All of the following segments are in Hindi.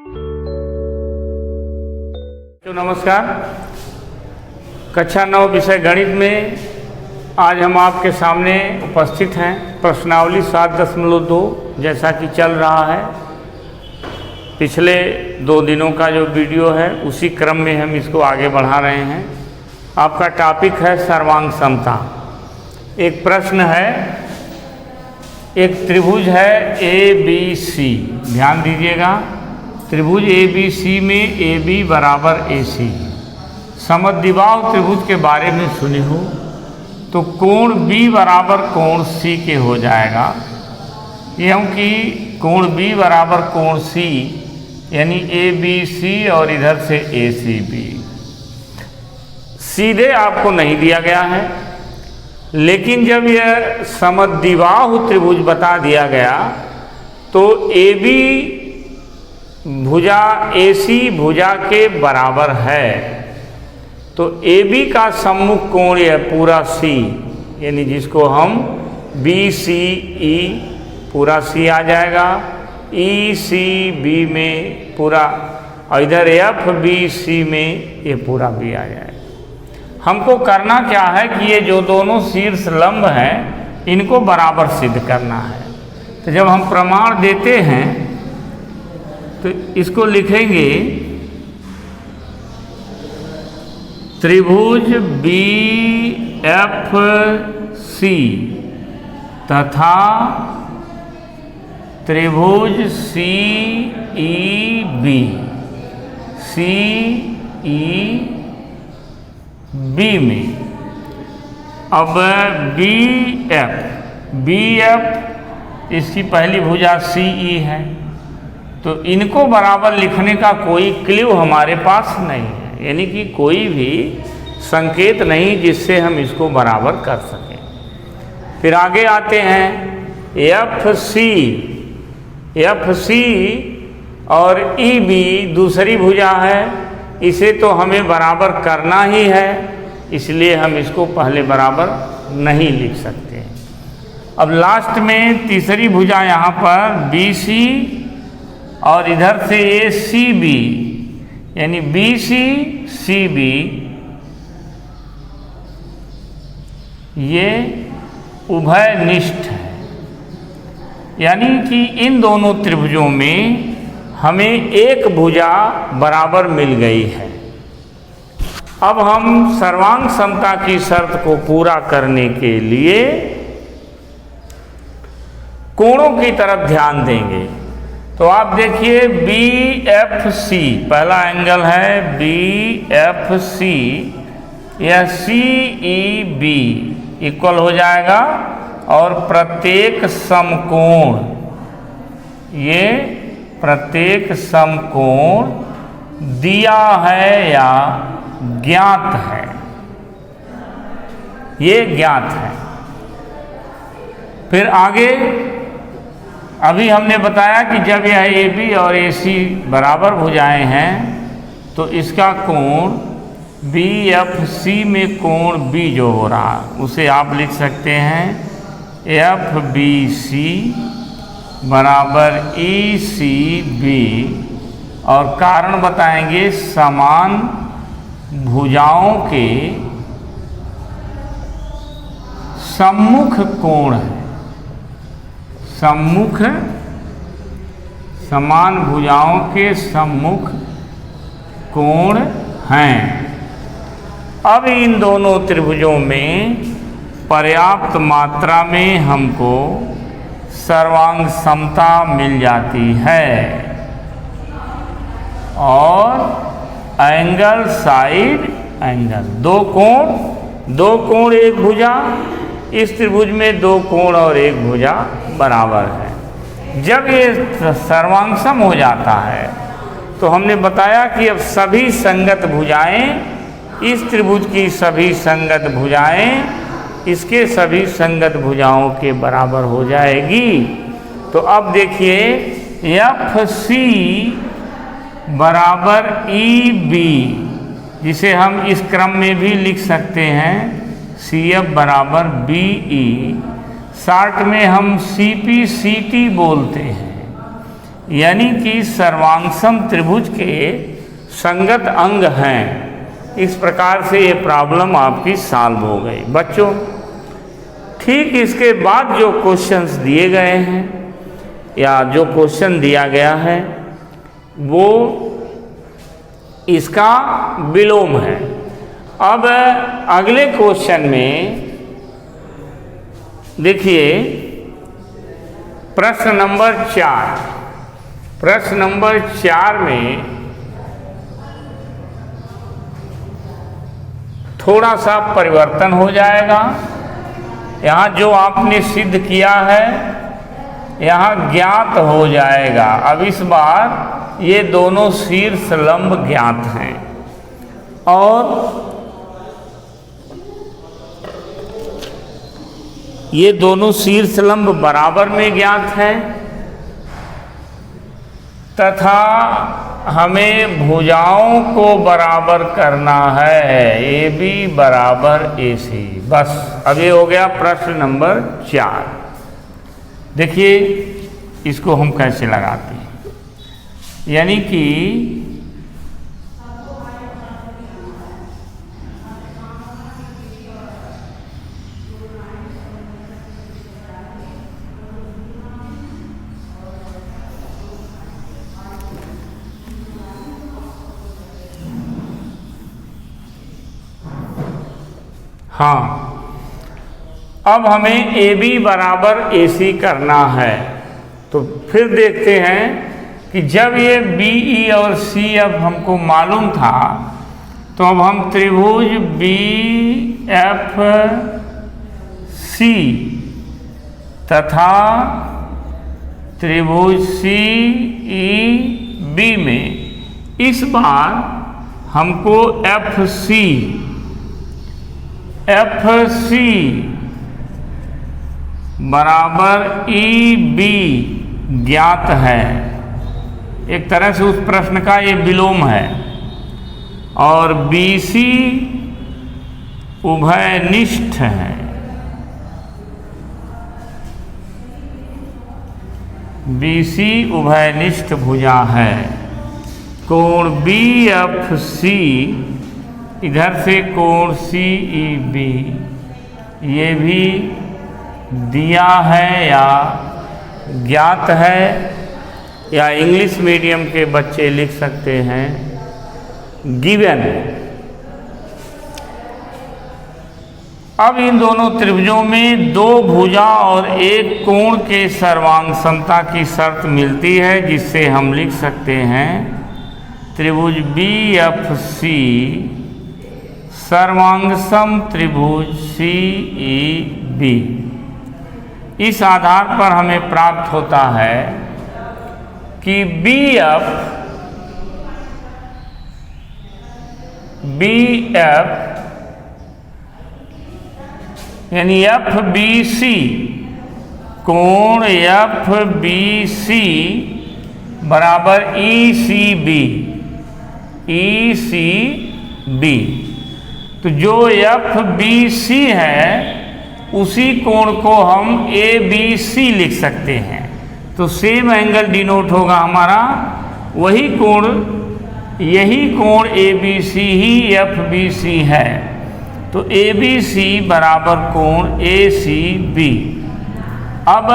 तो नमस्कार। कक्षा 9 विषय गणित में आज हम आपके सामने उपस्थित हैं। प्रश्नावली 7.2 जैसा कि चल रहा है, पिछले 2 दिनों का जो वीडियो है उसी क्रम में हम इसको आगे बढ़ा रहे हैं। आपका टॉपिक है सर्वांग समता। एक प्रश्न है, एक त्रिभुज है ABC, ध्यान दीजिएगा। त्रिभुज ABC में AB बराबर AC। समद्विबाहु त्रिभुज के बारे में सुनी हो तो कोण B बराबर कोण C के हो जाएगा, क्योंकि कोण B बराबर कोण C यानी ABC और इधर से ACB। सीधे आपको नहीं दिया गया है, लेकिन जब यह समद्विबाहु त्रिभुज बता दिया गया तो AB भुजा AC भुजा के बराबर है, तो AB का सम्मुख कोण यह पूरा C, यानी जिसको हम BCE पूरा C आ जाएगा, ECB में पूरा, और इधर FBC में ये पूरा B आ जाएगा। हमको करना क्या है कि ये जो दोनों शीर्ष लंब हैं इनको बराबर सिद्ध करना है। तो जब हम प्रमाण देते हैं तो इसको लिखेंगे त्रिभुज BFC तथा त्रिभुज CEB में अब BF इसकी पहली भुजा CE है, तो इनको बराबर लिखने का कोई क्ल्यू हमारे पास नहीं है, यानी कि कोई भी संकेत नहीं जिससे हम इसको बराबर कर सकें। फिर आगे आते हैं FC और EB दूसरी भुजा है, इसे तो हमें बराबर करना ही है, इसलिए हम इसको पहले बराबर नहीं लिख सकते। अब लास्ट में तीसरी भुजा यहाँ पर BC और इधर से ये CB, यानी BCCB, ये उभयनिष्ठ है, यानी कि इन दोनों त्रिभुजों में हमें एक भुजा बराबर मिल गई है। अब हम सर्वांग समता की शर्त को पूरा करने के लिए कोणों की तरफ ध्यान देंगे। तो आप देखिए BFC पहला एंगल है, BFC यह CEB इक्वल हो जाएगा, और प्रत्येक समकोण, ये प्रत्येक समकोण दिया है या ज्ञात है, ये ज्ञात है। फिर आगे अभी हमने बताया कि जब यह AB और AC बराबर भुजाएं हैं तो इसका कोण BFC में कोण B जो हो रहा उसे आप लिख सकते हैं FBC बराबर ECB, और कारण बताएंगे समान भुजाओं के सम्मुख कोण है, सम्मुख समान भुजाओं के सम्मुख कोण हैं। अब इन दोनों त्रिभुजों में पर्याप्त मात्रा में हमको सर्वांग समता मिल जाती है, और एंगल साइड एंगल, दो कोण एक भुजा, इस त्रिभुज में 2 कोण और एक भुजा बराबर है। जब ये सर्वांगसम हो जाता है तो हमने बताया कि अब सभी संगत भुजाएं, इस त्रिभुज की सभी संगत भुजाएं इसके सभी संगत भुजाओं के बराबर हो जाएगी। तो अब देखिए FC बराबर EB, जिसे हम इस क्रम में भी लिख सकते हैं CF बराबर BE, शॉर्ट में हम CP CT बोलते हैं। यानी कि सर्वांगसम त्रिभुज के संगत अंग हैं। इस प्रकार से ये प्रॉब्लम आपकी सॉल्व हो गई बच्चों। ठीक इसके बाद जो क्वेश्चंस दिए गए हैं या जो क्वेश्चन दिया गया है वो इसका विलोम है। अब अगले क्वेश्चन में देखिए प्रश्न नंबर 4। प्रश्न नंबर 4 में थोड़ा सा परिवर्तन हो जाएगा। यहाँ जो आपने सिद्ध किया है यहाँ ज्ञात हो जाएगा। अब इस बार ये दोनों शीर्ष लंब ज्ञात हैं और ये दोनों शीर्ष लंब बराबर में ज्ञात हैं तथा हमें भुजाओं को बराबर करना है, AB बराबर AC। बस अब ये हो गया प्रश्न नंबर 4। देखिए इसको हम कैसे लगाते हैं, यानी कि हाँ, अब हमें AB बराबर AC करना है। तो फिर देखते हैं कि जब ये BE और C अब हमको मालूम था तो अब हम त्रिभुज BFC तथा त्रिभुज CEB में इस बार हमको FC बराबर EB ज्ञात है। एक तरह से उस प्रश्न का ये विलोम है। और BC उभयनिष्ठ है। BC उभयनिष्ठ भुजा है। कोण BFC इधर से कोण CEB ये भी दिया है या ज्ञात है, या इंग्लिश मीडियम के बच्चे लिख सकते हैं गिवन। अब इन दोनों त्रिभुजों में दो भुजा और एक कोण के सर्वांग समता की शर्त मिलती है, जिससे हम लिख सकते हैं त्रिभुज BFC सर्वांगसम त्रिभुज CEB। इस आधार पर हमें प्राप्त होता है कि BF यानी FBC कोण FBC बराबर ECB। तो जो FBC है उसी कोण को हम ABC लिख सकते हैं। तो सेम एंगल डिनोट होगा हमारा वही कोण, यही कोण ABC ही FBC है। तो ABC बराबर कोण ACB। अब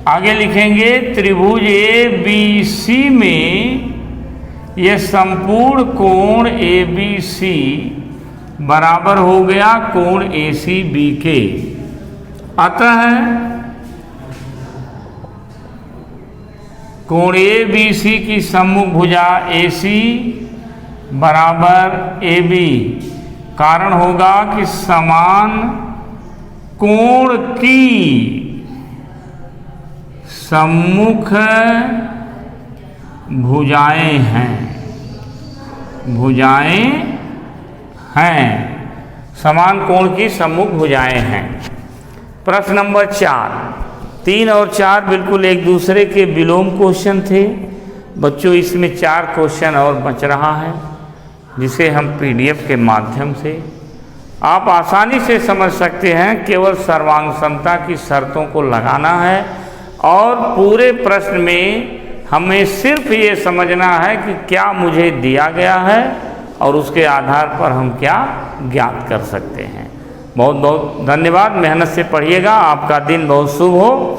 आगे लिखेंगे त्रिभुज ABC में यह संपूर्ण कोण ABC बराबर हो गया कोण ACB के। अतः कोण ABC की सम्मुख भुजा AC बराबर AB। कारण होगा कि समान कोण की सम्मुख भुजाएं हैं। समान कोण की सम्मुख भुजाएं हैं। प्रश्न नंबर 4। 3 और 4 बिल्कुल एक दूसरे के विलोम क्वेश्चन थे बच्चों। इसमें 4 क्वेश्चन और बच रहा है, जिसे हम PDF के माध्यम से आप आसानी से समझ सकते हैं। केवल सर्वांग समता की शर्तों को लगाना है और पूरे प्रश्न में हमें सिर्फ ये समझना है कि क्या मुझे दिया गया है और उसके आधार पर हम क्या ज्ञात कर सकते हैं। बहुत बहुत धन्यवाद। मेहनत से पढ़िएगा। आपका दिन बहुत शुभ हो।